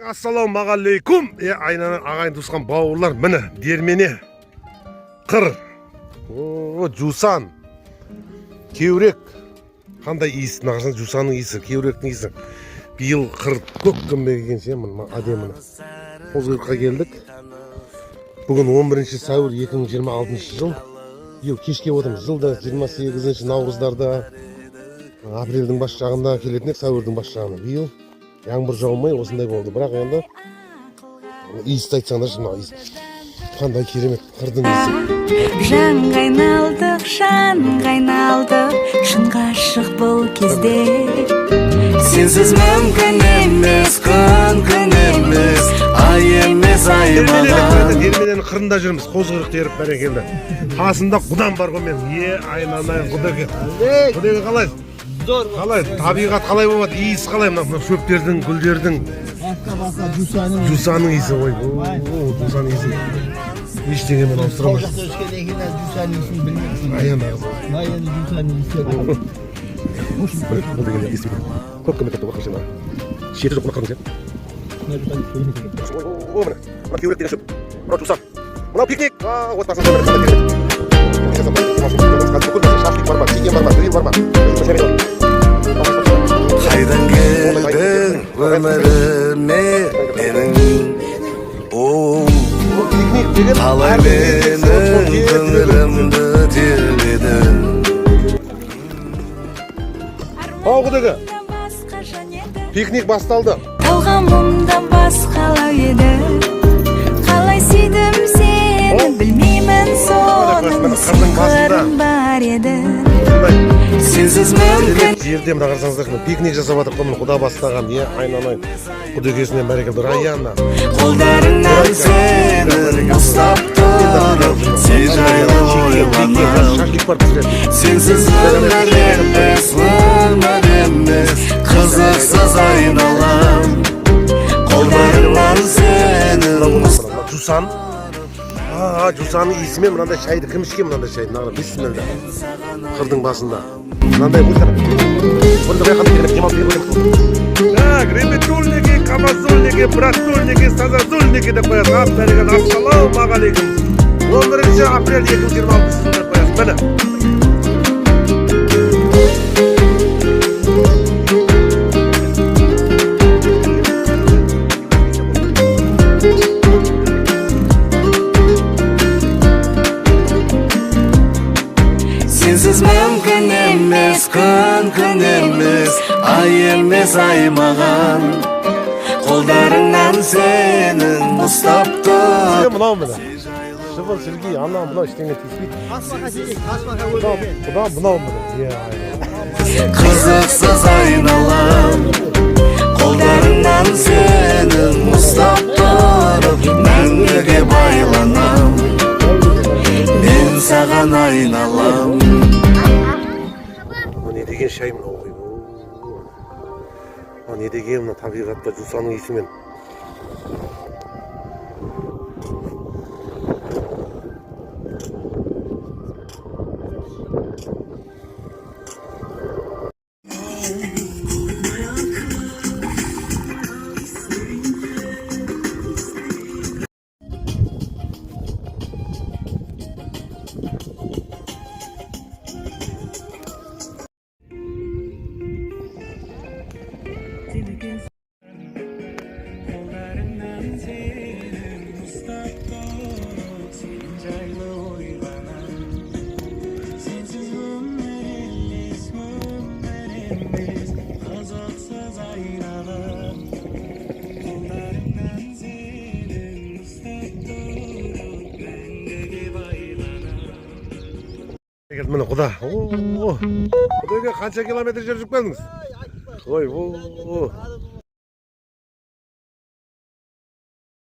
Ассалаумағалейкум. Айнаны ағайын туысқан бауырлар, міне дермене қыр. Жусан кеурек. Қандай иіс, нағашан жусанның иісі, кеуректің иісі. Биыл қыр көк көмбеген ше, әдеміні. Қозғырыққа келдік. Бүгін 11 сәуір 2026 жыл. Биыл кешке отырмыз. Жылда 28 наурыздарда, апрельдің бас жағында келетінек, сәуірдің бас жағына. Биыл жаңбыр жаумай осындай болды. Бірақ енді иісті айтсаңдар, мына иіс қандай керемет, қырдың иісі. Жанға айналдық, шынға ғашық бұл кезде. Сенсіз мүмкін емес, күн емес, ай емес, ай маған. Дерменен қырында жүрміз, қозғырық теріп бәрекелді. Қасында құдан бар ғой мен. Айналайын құдеке. Құдеке қалай? Қалай? Табиғат қалай болады? Иіс қалай? Мына шөптердің, гүлдердің. Жусанның иісі ғой. Жусанның иісі. Ештеңе мен ауыстырамыз. Жусанның иісін білмейсің. Аян. Жусанның иісі. Бұл дегенде есі көп көмек етті бақыршына. Шеті жоқ қырдың сен. Мына кеурек деген шөп. Мына жусан. Мына пикник. Отбасын шашлик бар ма, сиген бар ма, гриль бар ма? Қайдан келдің өміріме менің? Қалай менің көңілімді тербедің? Құдеке, пикник басталды. Талғамымда басқалау еді. Қалай сүйдім сені, білмеймін соның сиқырым бар еді. Сенсіз мүмкін. Жерде мына қарасаңыздар, пикник жасап жатыр қой, құда бастаған. Айналайын. Құдекесінен бәрекелді. Раяна. Қолдарыңнан сенің ұстап тұрып, сен жайлы ойланам. Сенсіз өмір емес, қызықсыз айналам. Қолдарыңнан сенің ұстап. Жусан. Жусанның иісімен мынандай шайды кім ішкен, мынандай шайды? Нағыра бисмилля. Қырдың басында. Мынандай музыка. Бұнда қандай керемет демалып беріп. Так, ребятульники, камазульники, братульники, сазазульники деп қояды. Ассалаумағалейкум. 11 апрель 2026 деп қояды. Міне. Сенсіз мүмкін емес, күн емес, ай емес, ай маған. Қолдарыңнан сенің ұстап тұр. Мынау міне. Шыбын сілгей, ана мынау іштеңе тиіспейді. Құда мынау міне. Қызықсыз айналам. Қолдарыңнан сенің ұстап тұрып, мәңгіге байланам. Мен саған айналам. Не деген шай мынау ғой. Не деген мына табиғатта жусанның иісімен. Міне құда. Құдеке қанша километр жүріп келдіңіз? Ой,